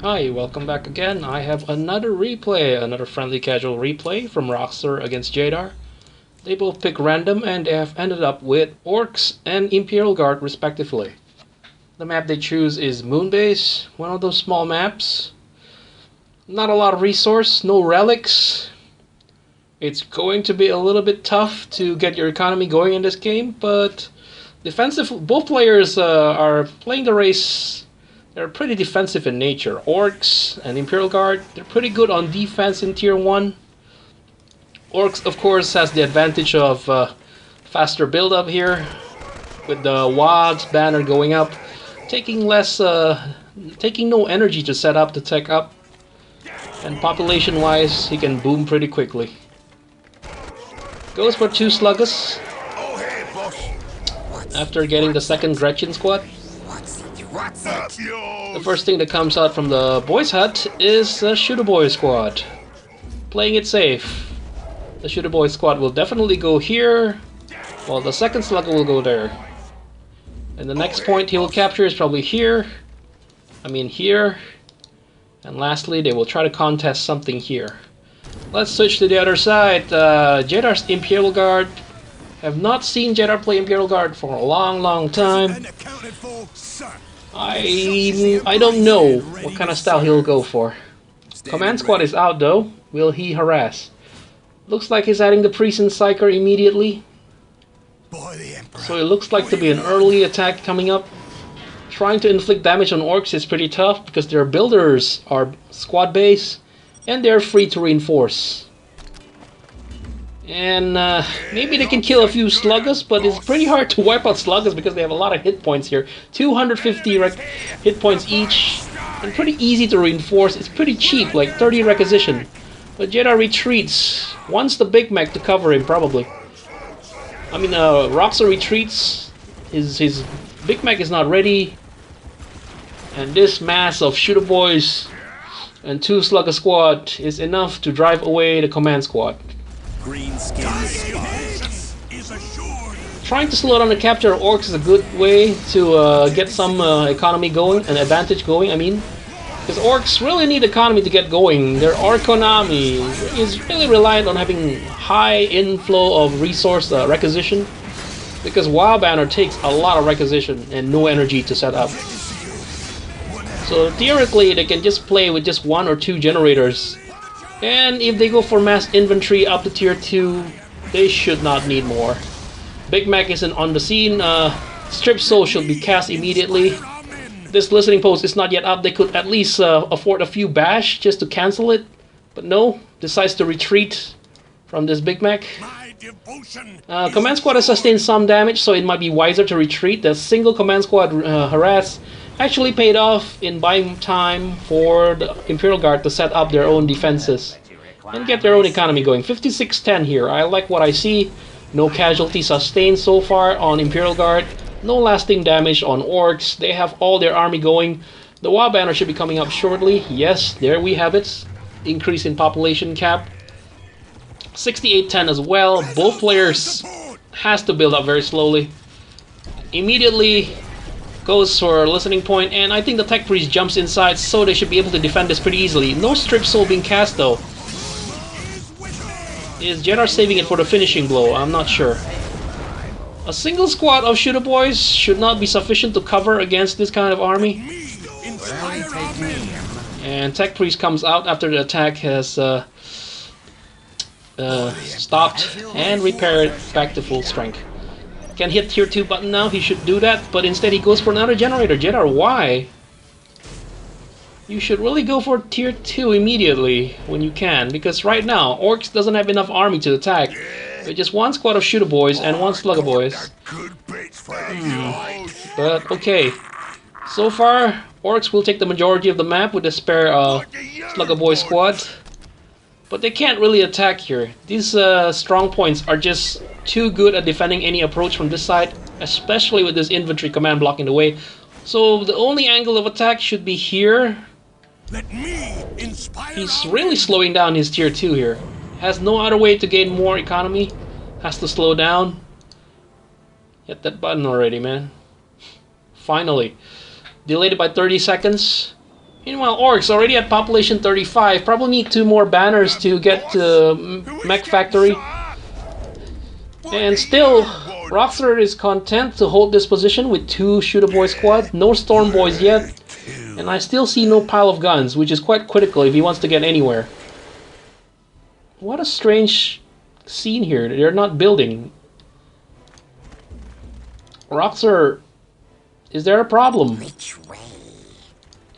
Hi, welcome back again. I have another replay, another friendly casual replay from Roxor against Jaedar. They both pick random and have ended up with Orcs and Imperial Guard respectively. The map they choose is Moonbase, one of those small maps. Not a lot of resource, no relics. It's going to be a little bit tough to get your economy going in this game, but both players are playing the race. They're pretty defensive in nature. Orcs and Imperial Guard, they're pretty good on defense in Tier 1. Orcs, of course, has the advantage of faster build-up here, with the WAD's banner going up, taking no energy to set up the tech up, and population-wise, he can boom pretty quickly. Goes for 2 Sluggus after getting the second Gretchen squad. The first thing that comes out from the boys' hut is the Shooter Boy squad. Playing it safe. The Shooter Boy squad will definitely go here, while the second slugger will go there. And the next point he will capture is probably here. Here. And lastly, they will try to contest something here. Let's switch to the other side. Jaedar's Imperial Guard. Have not seen Jaedar play Imperial Guard for a long time. I don't know what kind of style he'll go for. Command squad is out though. Will he harass? Looks like he's adding the priest and psyker immediately. So it looks like to be an early attack coming up. Trying to inflict damage on orcs is pretty tough because their builders are squad base and they're free to reinforce. And maybe they can kill a few sluggers, but it's pretty hard to wipe out sluggers because they have a lot of hit points here. 250 hit points each, and pretty easy to reinforce. It's pretty cheap, like 30 requisition. But Jaedar retreats, wants the Big Mac to cover him probably. Roxor retreats, his Big Mac is not ready. And this mass of shooter boys and 2 slugger squad is enough to drive away the command squad. Trying to slow down the capture of orcs is a good way to get some economy going, an advantage going, because orcs really need economy to get going. Their economy is really reliant on having high inflow of resource requisition, because WoW banner takes a lot of requisition and no energy to set up. So theoretically they can just play with just 1 or 2 generators. And if they go for mass infantry up to tier 2, they should not need more. Big Mac isn't on the scene. Strip Soul should be cast immediately. This listening post is not yet up. They could at least afford a few bash just to cancel it. But no, decides to retreat from this Big Mac. Command squad has sustained some damage, so it might be wiser to retreat. The single command squad harass actually paid off in buying time for the Imperial Guard to set up their own defenses and get their own economy going. 56-10 here. I like what I see. No casualties sustained so far on Imperial Guard. No lasting damage on orcs. They have all their army going. The WoW banner should be coming up shortly. Yes, there we have it. Increase in population cap. 68-10 as well. Both players has to build up very slowly. Immediately goes for listening point, and I think the tech priest jumps inside, so they should be able to defend this pretty easily. No strip soul being cast though. Is Jaedar saving it for the finishing blow? I'm not sure. A single squad of shooter boys should not be sufficient to cover against this kind of army. And tech priest comes out after the attack has stopped and repaired back to full strength. Can hit tier 2 button now, he should do that, but instead he goes for another generator. Jaedar, why? You should really go for tier 2 immediately when you can, because right now orcs doesn't have enough army to attack. With just 1 squad of shooter boys and 1 slugger boys. But okay, so far orcs will take the majority of the map with the spare slugger boy squad. But they can't really attack here. These strong points are just too good at defending any approach from this side, especially with this infantry command blocking the way. So the only angle of attack should be here. He's really slowing down his tier 2 here. Has no other way to gain more economy. Has to slow down. Hit that button already, man. Finally. Delayed it by 30 seconds. Meanwhile, Orcs already at population 35. Probably need 2 more banners to get to Mech Factory. And still, Roxor is content to hold this position with 2 Shooter Boy squad. No Storm Boys yet. And I still see no pile of guns, which is quite critical if he wants to get anywhere. What a strange scene here. They're not building. Roxor, is there a problem?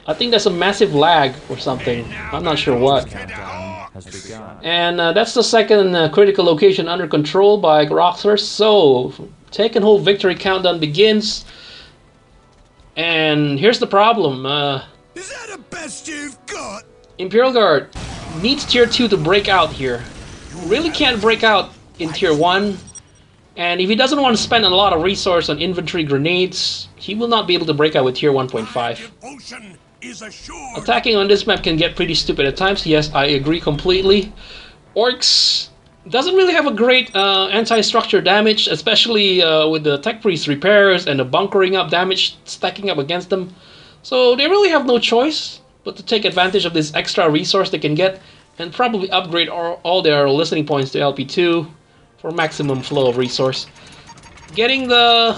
I think there's a massive lag or something. I'm not sure what. And that's the second critical location under control by Roxor. So, take and hold victory countdown begins. And here's the problem. Is that the best you've got? Imperial Guard needs tier 2 to break out here. Really can't break out in tier 1. And if he doesn't want to spend a lot of resource on infantry grenades, he will not be able to break out with tier 1.5. Attacking on this map can get pretty stupid at times. Yes, I agree completely. Orcs doesn't really have a great anti-structure damage, especially with the Tech Priest repairs and the bunkering up damage stacking up against them. So they really have no choice but to take advantage of this extra resource they can get and probably upgrade all their listening points to LP2 for maximum flow of resource. Getting the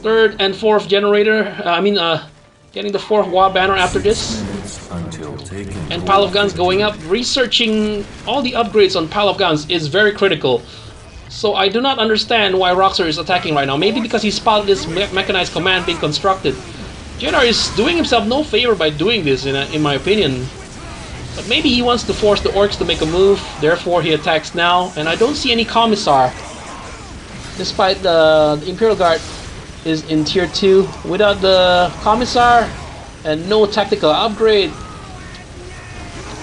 3rd and 4th generator, getting the 4th WA banner after this. And pile of guns going up. Researching all the upgrades on pile of guns is very critical. So I do not understand why Roxor is attacking right now. Maybe because he spotted this mechanized command being constructed. Jaedar is doing himself no favor by doing this, in my opinion. But maybe he wants to force the Orcs to make a move, therefore he attacks now. And I don't see any Commissar. Despite the Imperial Guard is in tier 2. Without the Commissar and no tactical upgrade,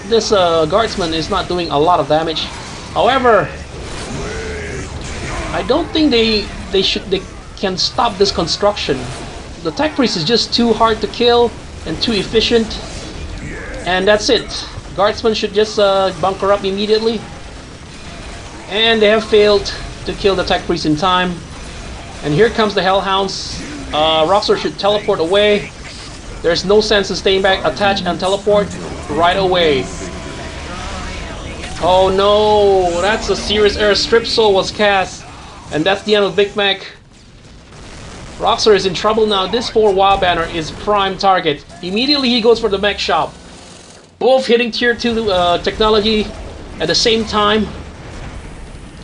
this Guardsman is not doing a lot of damage. However, I don't think they can stop this construction. The Tech Priest is just too hard to kill and too efficient. And that's it. Guardsmen should just bunker up immediately. And they have failed to kill the Tech Priest in time. And here comes the Hellhounds. Roxor should teleport away. There's no sense in staying back. Attach and teleport right away. Oh no, that's a serious error. Strip Soul was cast. And that's the end of Big Mac. Roxor is in trouble now. This 4 WA banner is prime target. Immediately he goes for the mech shop. Both hitting tier 2 technology at the same time.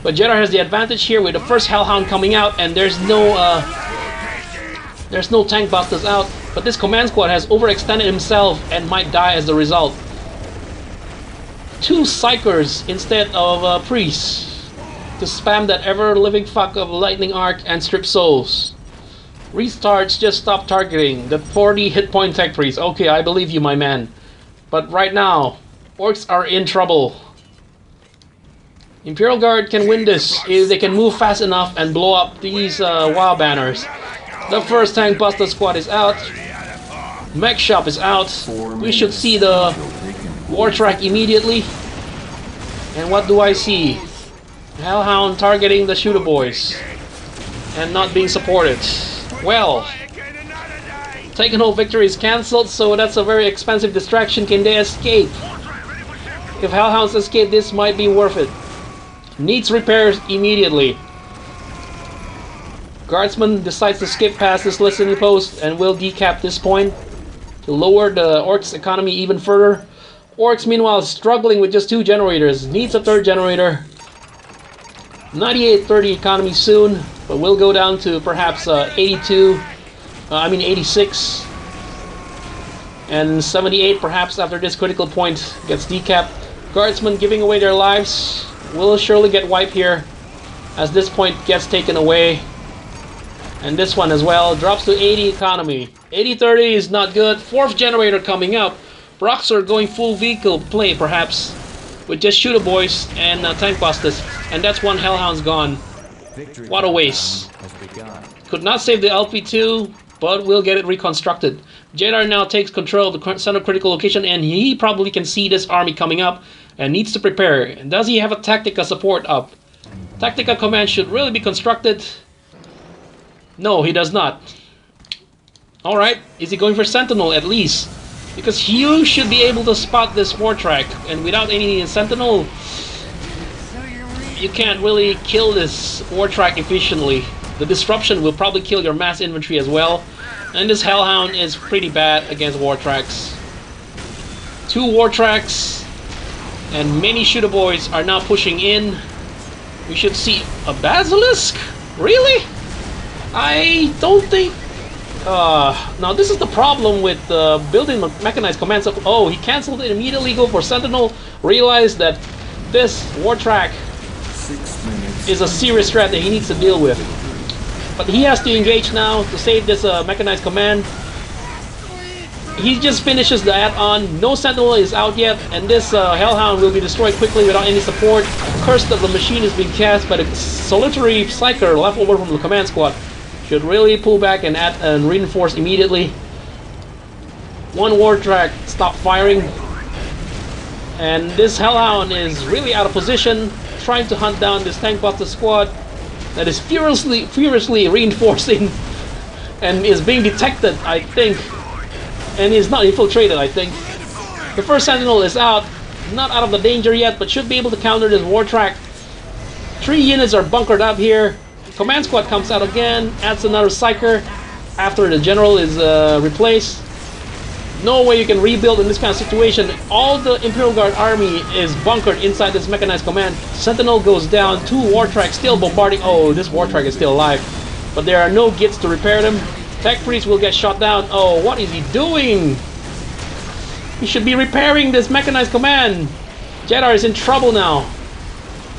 But Jaedar has the advantage here with the first Hellhound coming out, and there's no tank busters out. But this command squad has overextended himself and might die as a result. 2 Psychers instead of priests to spam that ever-living fuck of Lightning Arc and Strip Souls. Restarts just stop targeting the 40 hit point Tech Priest. Okay, I believe you, my man. But right now, Orcs are in trouble. Imperial Guard can win this if they can move fast enough and blow up these WoW banners. The first Tank Buster squad is out. Mech Shop is out. We should see the War Track immediately. And what do I see? Hellhound targeting the Shooter Boys and not being supported. Well, Taken Hold victory is cancelled, so that's a very expensive distraction. Can they escape? If Hellhounds escape, this might be worth it. Needs repairs immediately. Guardsman decides to skip past this listening post and will decap this point to lower the Orcs' economy even further. Orcs, meanwhile, is struggling with just 2 generators. Needs a 3rd generator. 98-30 economy soon, but will go down to perhaps 86 and 78 perhaps after this critical point gets decapped. Guardsmen giving away their lives will surely get wiped here as this point gets taken away. And this one as well drops to 80 economy. 80-30 is not good. 4th generator coming up. Roxor going full vehicle play perhaps with just Shooter Boys and Tank Busters. And that's 1 Hellhound's gone. What a waste. Could not save the LP2, but we'll get it reconstructed. Jaedar now takes control of the center critical location, and he probably can see this army coming up and needs to prepare. Does he have a Tactica support up? Tactica command should really be constructed. No, he does not. Alright, is he going for Sentinel at least? Because you should be able to spot this war track, and without any sentinel, you can't really kill this war track efficiently. The disruption will probably kill your mass infantry as well, and this hellhound is pretty bad against war tracks. 2 war tracks and many shooter boys are now pushing in. We should see a basilisk? Really? I don't think... now this is the problem with building mechanized commands. Oh, he cancelled it immediately, go for sentinel, realized that this war track is a serious threat that he needs to deal with. But he has to engage now to save this mechanized command. He just finishes the add-on. No sentinel is out yet, and this hellhound will be destroyed quickly without any support. Curse of the machine is being cast by the solitary psyker left over from the command squad. Should really pull back and add and reinforce immediately. 1 war track stop firing, and this hellhound is really out of position, trying to hunt down this tank buster squad that is furiously reinforcing and is being detected, I think, and is not infiltrated, I think. The first sentinel is out, not out of the danger yet, but should be able to counter this war track. 3 units are bunkered up here. Command squad comes out again, adds another psyker after the general is replaced. No way you can rebuild in this kind of situation. All the Imperial Guard army is bunkered inside this mechanized command. Sentinel goes down, 2 war tracks still bombarding. Oh, this war track is still alive, but there are no gits to repair them. Tech priest will get shot down. Oh, what is he doing? He should be repairing this mechanized command. Jaedar is in trouble now.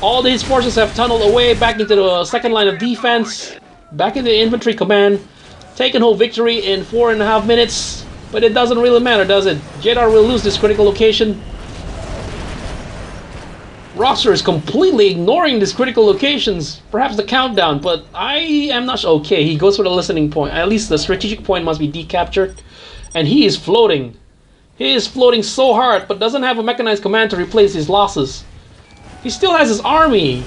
All his forces have tunneled away back into the second line of defense, back into the infantry command, taken whole victory in 4.5 minutes. But it doesn't really matter, does it? Jaedar will lose this critical location. Roxor is completely ignoring these critical locations. Perhaps the countdown, but I am not sure. Okay, he goes for the listening point. At least the strategic point must be decaptured. And he is floating. He is floating so hard, but doesn't have a mechanized command to replace his losses. He still has his army.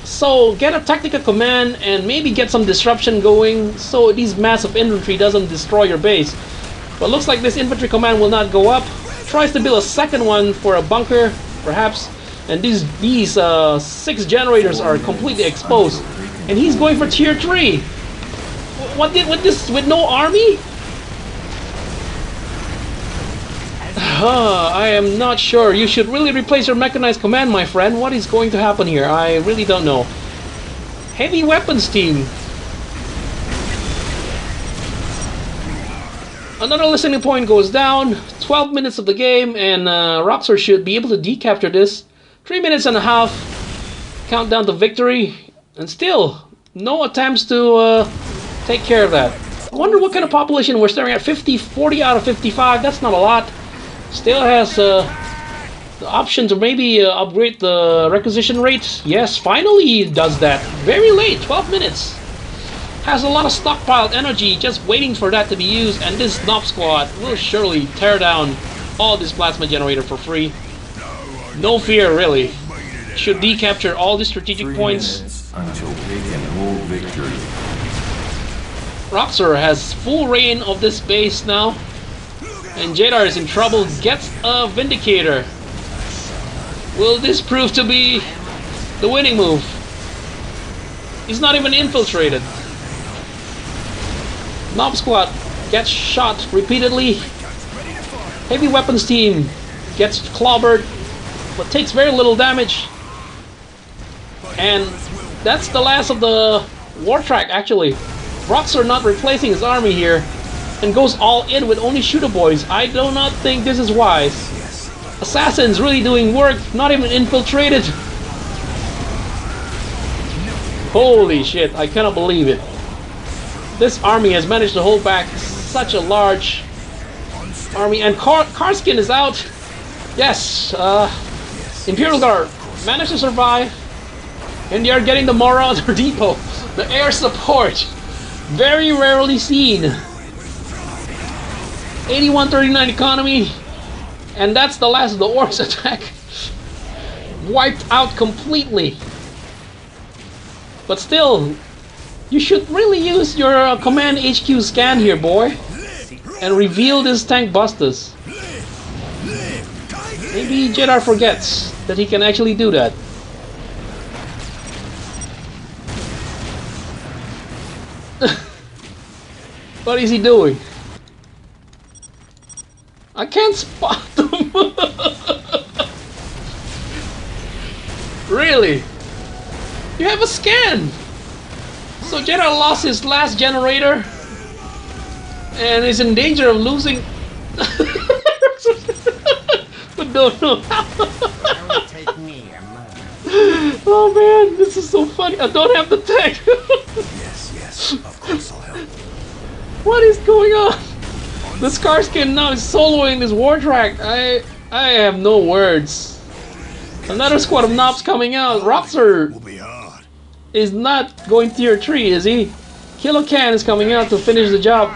So get a tactical command and maybe get some disruption going so these massive infantry doesn't destroy your base. But looks like this infantry command will not go up. Tries to build a second one for a bunker, perhaps. And these 6 generators are completely exposed. And he's going for tier 3. What did with no army? I am not sure. You should really replace your mechanized command, my friend. What is going to happen here? I really don't know. Heavy weapons team. Another listening point goes down. 12 minutes of the game, and Roxor should be able to decapture this. 3.5 minutes. Countdown to victory. And still, no attempts to take care of that. I wonder what kind of population we're staring at. 40 out of 55. That's not a lot. Still has the option to maybe upgrade the requisition rate. Yes, finally he does that. Very late, 12 minutes. Has a lot of stockpiled energy just waiting for that to be used, and this Knob squad will surely tear down all this plasma generator for free. No fear, really. Should decapture all the strategic points. Until they can hold victory. Roxor has full reign of this base now. And Jaedar is in trouble, gets a Vindicator. Will this prove to be the winning move? He's not even infiltrated. Knob squad gets shot repeatedly. Heavy weapons team gets clobbered, but takes very little damage. And that's the last of the war track, actually. Roxor not replacing his army here, and goes all in with only shooter boys. I do not think this is wise. Assassins really doing work, not even infiltrated. Holy shit, I cannot believe it. This army has managed to hold back such a large army, and Karskin is out. Yes, Imperial Guard managed to survive, and they are getting the Marauder Depot, the air support. Very rarely seen. 8139 economy, and that's the last of the Orcs attack. Wiped out completely. But still, you should really use your command HQ scan here, boy. and reveal this tank busters. Maybe Jaedar forgets that he can actually do that. What is he doing? I can't spot them. Really? You have a scan. So Jaedar lost his last generator and is in danger of losing. But no. Oh man, this is so funny. I don't have the tech. Yes, of course I'll help. What is going on? The Scarskin now is soloing this war track. I have no words. Another squad of knobs coming out. Roxor Will be hard. is not going tier 3, is he? Kilocan is coming out to finish the job.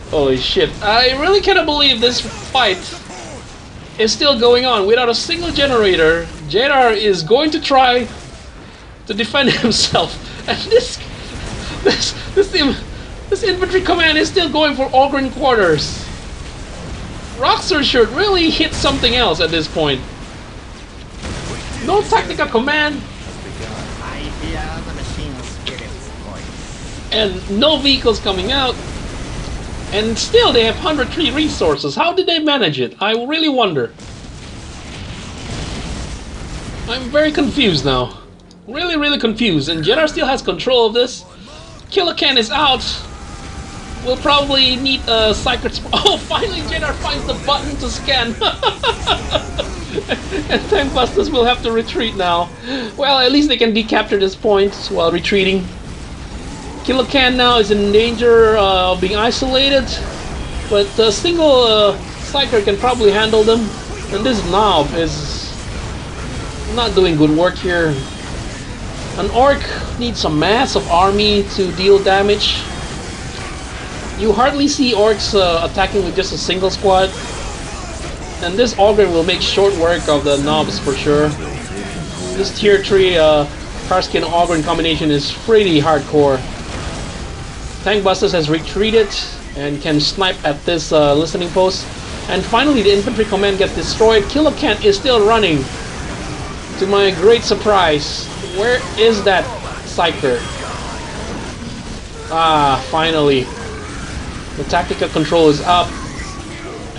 Holy shit. I really cannot believe this fight is still going on without a single generator. Jaedar is going to try to defend himself. And this infantry command is still going for Ogren quarters. Roxor should really hit something else at this point. No tactical command. And no vehicles coming out. And still they have 103 resources. How did they manage it? I really wonder. I'm very confused now. Really confused. And Jaedar still has control of this. Kilocan is out. We'll probably need a Psychic. Oh, finally Jaedar finds the button to scan. And Tank Busters will have to retreat now. Well, at least they can decapture this point while retreating. Kilocan now is in danger of being isolated, but a single Psyker can probably handle them. And this knob is not doing good work here. An Orc needs a massive army to deal damage. You hardly see Orcs attacking with just a single squad. And this Ogre will make short work of the knobs for sure. This tier 3 Carskin Ogre combination is pretty hardcore. Tank Busters has retreated and can snipe at this listening post. And finally the infantry command gets destroyed. Kilocan is still running. To my great surprise. Where is that Psyker? Ah, finally. The tactical control is up.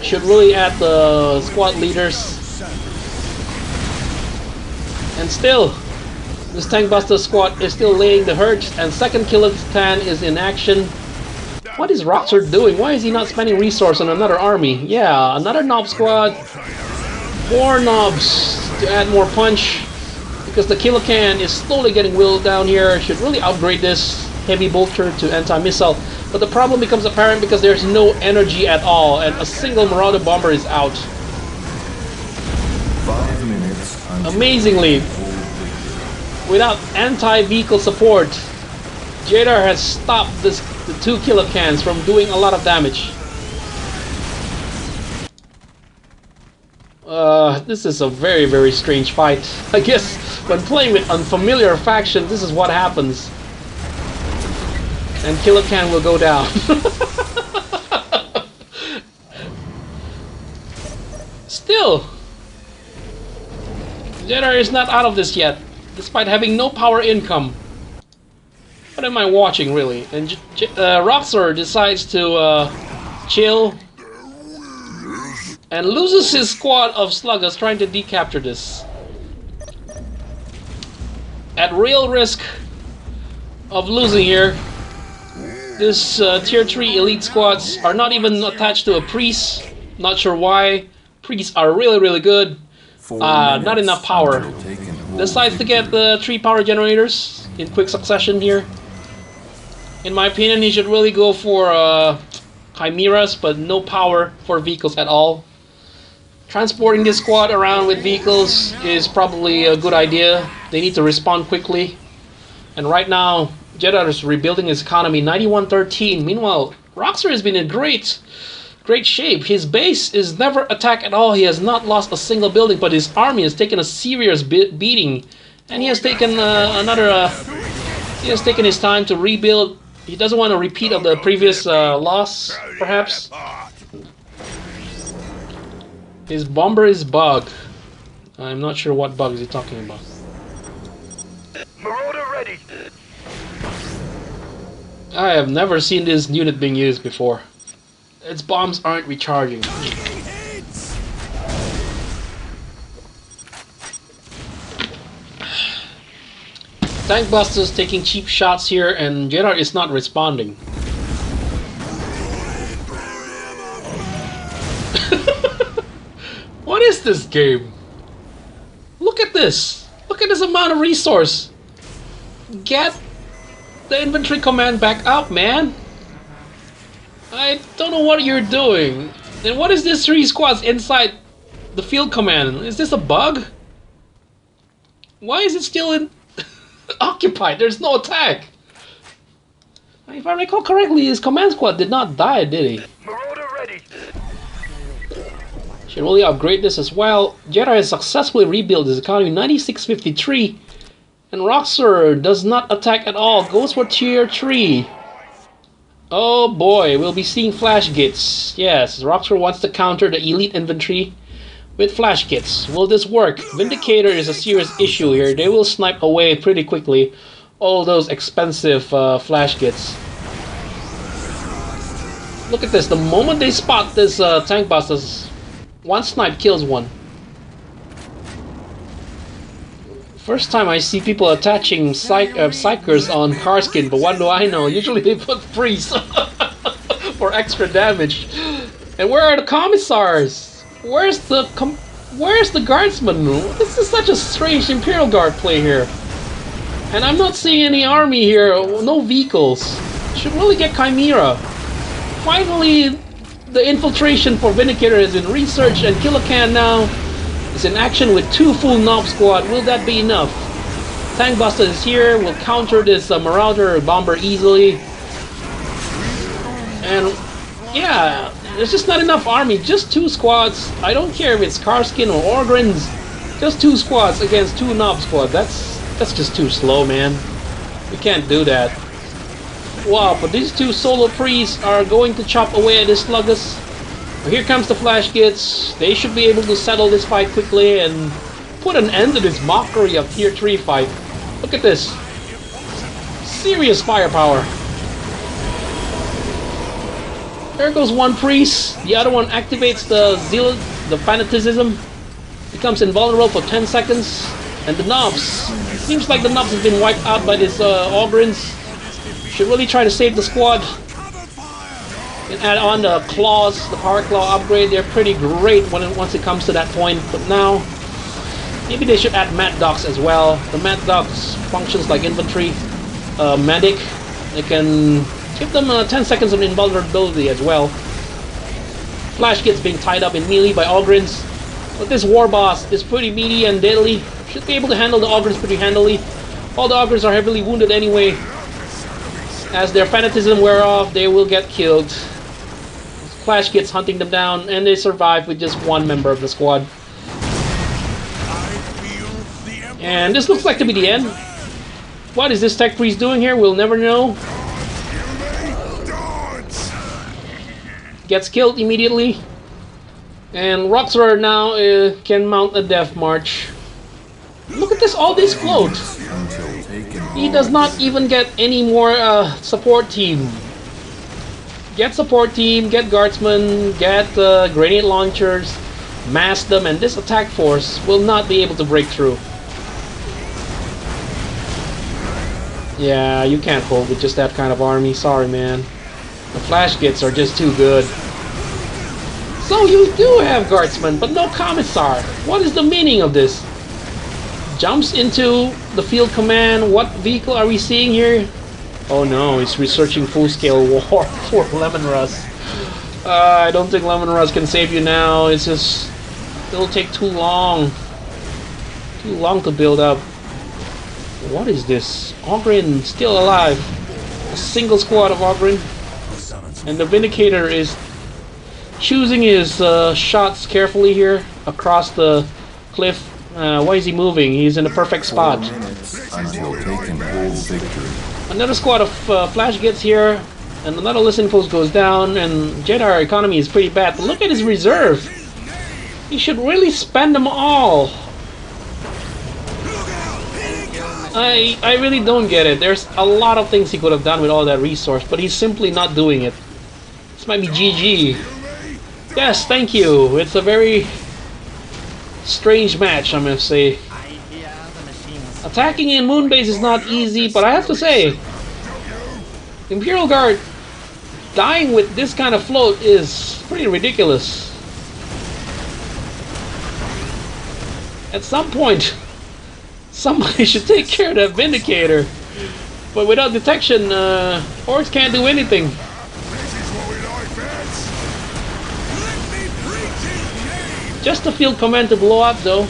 Should really add the squad leaders. And still, this Tank Buster squad is still laying the hurt, and second Kilocan is in action. What is Roxor doing? Why is he not spending resource on another army? Yeah, another knob squad. More knobs to add more punch. Because the Kilocan is slowly getting whittled down here. Should really upgrade this heavy bolter to anti-missile. But the problem becomes apparent because there's no energy at all, and a single Marauder bomber is out. 5 minutes. Amazingly, without anti-vehicle support, Jaedar has stopped the 2 Kilocans from doing a lot of damage. This is a very strange fight. I guess when playing with unfamiliar factions, this is what happens. And Kilocan will go down. Still, Jaedar is not out of this yet, despite having no power income. What am I watching, really? And Roxor decides to chill and loses his squad of sluggers trying to decapture this. At real risk of losing here. This tier 3 elite squads are not even attached to a priest. Not sure why. Priests are really good. Not enough power. Decides to get the 3 power generators in quick succession here. In my opinion, he should really go for chimeras, but no power for vehicles at all. Transporting this squad around with vehicles is probably a good idea. They need to respond quickly. And right now, Jaedar is rebuilding his economy, 9113. Meanwhile, Roxor has been in great shape. His base is never attacked at all. He has not lost a single building, but his army has taken a serious beating. And he has taken he has taken his time to rebuild. He doesn't want a repeat of the previous loss, perhaps. His bomber is bug. I'm not sure what bug is he talking about. Marauder ready. I have never seen this unit being used before. Its bombs aren't recharging. Tank Busters taking cheap shots here, and Jaedar is not responding. What is this game? Look at this! Look at this amount of resource! Get the infantry command back up, man! I don't know what you're doing. And what is this 3 squads inside the field command? Is this a bug? Why is it still in occupied? There's no attack! If I recall correctly, his command squad did not die, did he? Marauder ready. Should really upgrade this as well. Jaedar has successfully rebuilt his economy 9653, and Roxor does not attack at all, goes for tier 3. Oh boy, we'll be seeing flash gits. Yes, Roxor wants to counter the elite infantry with flash gits. Will this work? Vindicator is a serious issue here. They will snipe away pretty quickly all those expensive flash gits. Look at this, the moment they spot this tank busters, one snipe kills one. First time I see people attaching psychers on car skin, but what do I know? Usually they put freeze for extra damage. And where are the commissars? Where's the guardsman? This is such a strange Imperial Guard play here. And I'm not seeing any army here, no vehicles. Should really get Chimera. Finally, the infiltration for Vindicator has been researched, and Kilocan now is in action with 2 full Knob squad. Will that be enough? Tank Buster is here, will counter this Marauder bomber easily. And yeah, there's just not enough army, just 2 squads. I don't care if it's Karskin or Orgrins. Just 2 squads against 2 Knob squad. That's just too slow, man. We can't do that. Wow, but these 2 solo priests are going to chop away at this Sluggus. Here comes the flash gits. They should be able to settle this fight quickly and put an end to this mockery of tier 3 fight. Look at this. Serious firepower. There goes one priest. The other one activates the zeal, the fanaticism. Becomes invulnerable for 10 seconds. And the knobs. Seems like the knobs have been wiped out by this Ogrins. Should really try to save the squad. And add on the claws, the power claw upgrade. They're pretty great once it comes to that point. But now, maybe they should add Mad Dogs as well. The Mad Dogs functions like infantry, medic. They can give them 10 seconds of invulnerability as well. Flash gets being tied up in melee by Ogrins. But this war boss is pretty meaty and deadly. Should be able to handle the Ogrins pretty handily. All the Ogrins are heavily wounded anyway. As their fanaticism wear off, they will get killed. Flash gets hunting them down, and they survive with just 1 member of the squad. And this looks like to be the end. What is this tech priest doing here? We'll never know. Gets killed immediately. And Roxor now can mount a death march. Look at this, all these float. He does not even get any more support team. Get support team, get guardsmen, get grenade launchers, mass them, and this attack force will not be able to break through. Yeah, you can't hold with just that kind of army. Sorry, man. The flash gits are just too good. So you do have guardsmen, but no commissar. What is the meaning of this? Jumps into the field command. What vehicle are we seeing here? Oh no, he's researching full-scale war for Lemon Rust. I don't think Lemon Rust can save you now. It's just... it'll take too long. Too long to build up. What is this? Ogryn still alive. A single squad of Ogryn. And the Vindicator is choosing his shots carefully here across the cliff. Why is he moving? He's in the perfect spot. Until taking full victory. Another squad of flash gets here, and another listening post goes down, and Jaedar economy is pretty bad. But look at his reserve. He should really spend them all. I really don't get it. There's a lot of things he could have done with all that resource, but he's simply not doing it. This might be GG. Yes, thank you. It's a very strange match, I must say. Attacking in moonbase is not easy, but I have to say, Imperial Guard dying with this kind of float is pretty ridiculous. At some point, somebody should take care of that Vindicator. But without detection, Orcs can't do anything. Just the field command to blow up though.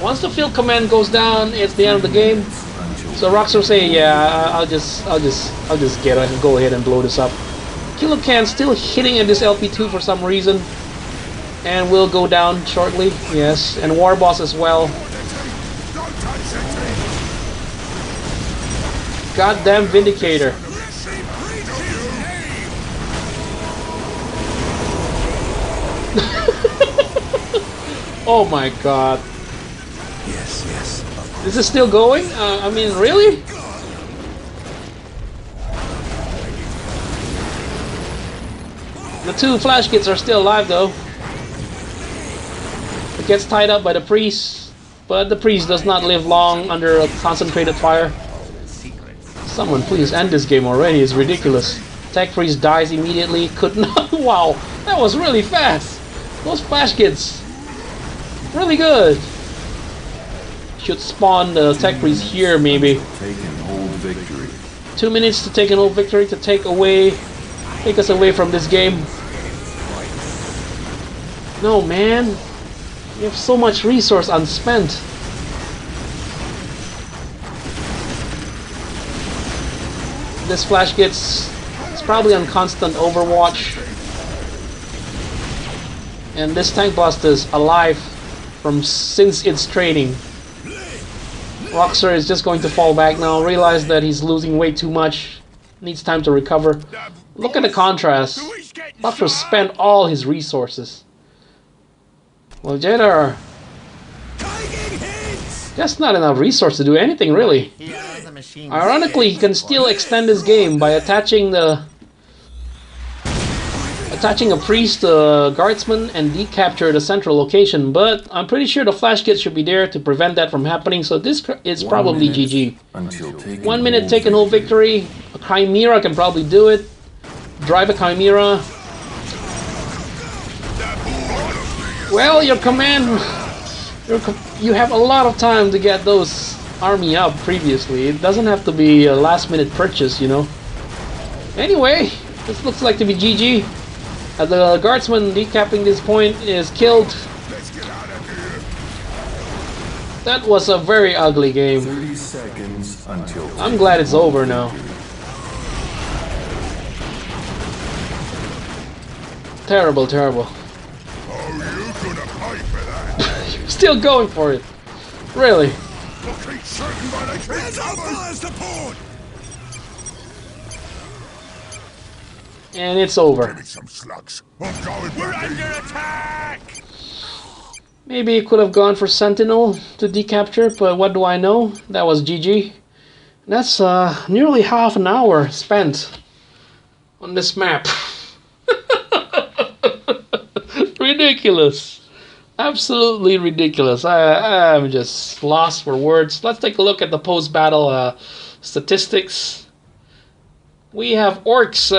Once the field command goes down, it's the end of the game. So Roxor say, yeah, I'll just get it and go ahead and blow this up. Kilo Can still hitting at this LP2 for some reason. And will go down shortly, yes. And War Boss as well. Goddamn Vindicator. Oh my god. Yes, yes. This is still going? I mean, really? The two flash kits are still alive though. It gets tied up by the priest, but the priest does not live long under a concentrated fire. Someone please end this game already, it's ridiculous. Tech priest dies immediately, could not. Wow, that was really fast. Those flash kits, really good. Should spawn the tech priest here maybe. Take an old victory. 2 minutes to take an old victory to take us away from this game. No man, you have so much resource unspent. This flash gets, it's probably on constant overwatch. And this tank blast is alive since its training. Roxor is just going to fall back now, realize that he's losing way too much, needs time to recover. Look at the contrast. Roxor spent all his resources. Well, Jaedar, that's not enough resource to do anything really. Ironically, he can still extend his game by attaching a priest to a guardsman and decapture the central location, but I'm pretty sure the flash kit should be there to prevent that from happening, so this is probably GG. 1 minute take an whole victory. A Chimera can probably do it. Drive a Chimera. Well, your command, you have a lot of time to get those army up previously. It doesn't have to be a last minute purchase, you know. Anyway, this looks like to be GG. The guardsman decapping this point is killed. That was a very ugly game. 30 seconds until I'm glad it's over now. Terrible, terrible. Still going for it. Really. And it's over. We're under attack! Maybe it could have gone for Sentinel to decapture, but what do I know? That was GG. That's nearly half an hour spent on this map. Ridiculous. Absolutely ridiculous. I'm just lost for words. Let's take a look at the post-battle statistics. We have Orcs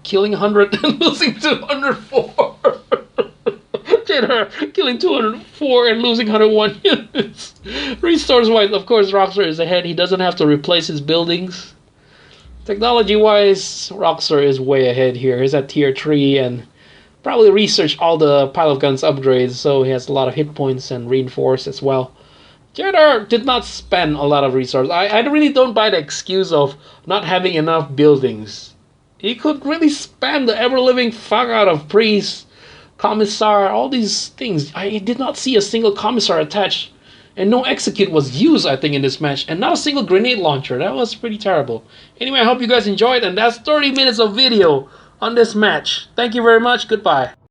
killing 100 and losing 204. Jaedar killing 204 and losing 101 units. Resource-wise, of course, Roxor is ahead. He doesn't have to replace his buildings. Technology-wise, Roxor is way ahead here. He's at tier 3 and probably researched all the pile of guns upgrades, so he has a lot of hit points and reinforce as well. Jaedar did not spend a lot of resources. I really don't buy the excuse of not having enough buildings. He could really spam the ever-living fuck out of priests, commissar, all these things. I did not see a single commissar attached, and no execute was used, I think, in this match, and not a single grenade launcher. That was pretty terrible. Anyway, I hope you guys enjoyed, and that's 30 minutes of video on this match. Thank you very much. Goodbye.